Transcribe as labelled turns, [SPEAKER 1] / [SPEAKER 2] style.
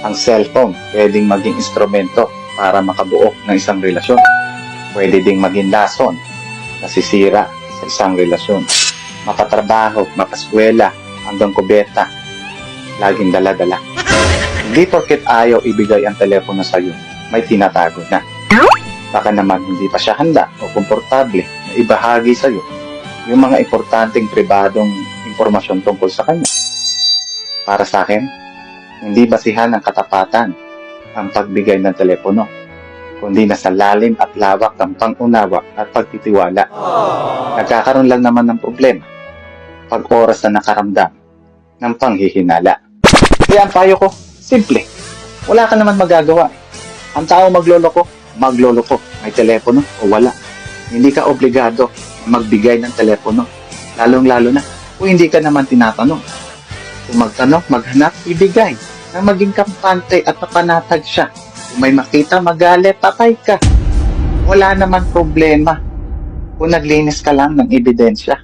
[SPEAKER 1] Ang cellphone pwedeng maging instrumento para makabuo ng isang relasyon. Pwede ding maging lason na sisira sa isang relasyon. Makatrabaho, makaskwela, hanggang kubeta, laging dala-dala. Hindi porket ayaw ibigay ang telepono sa'yo, may tinatago na. Baka naman hindi pa siya handa o komportable na ibahagi sa'yo yung mga importanteng pribadong impormasyon tungkol sa kanya. Para sa akin, hindi basihan ng katapatan ang pagbigay ng telepono, kundi nasa lalim at lawak ng pangunawa at pagtitiwala. Nagkakaroon lang naman ng problema pag oras na nakaramdam ng panghihinala. Kaya ang payo ko, simple. Wala ka naman magagawa. Ang tao magloloko. May telepono o wala. Hindi ka obligado magbigay ng telepono. Lalong-lalo na kung hindi ka naman tinatanong. Kung magtanong, maghanap, ibigay. Na maging kampante at mapanatag siya. Kung may makita, magalit, patay ka. Wala naman problema kung naglinis ka lang ng ebidensya.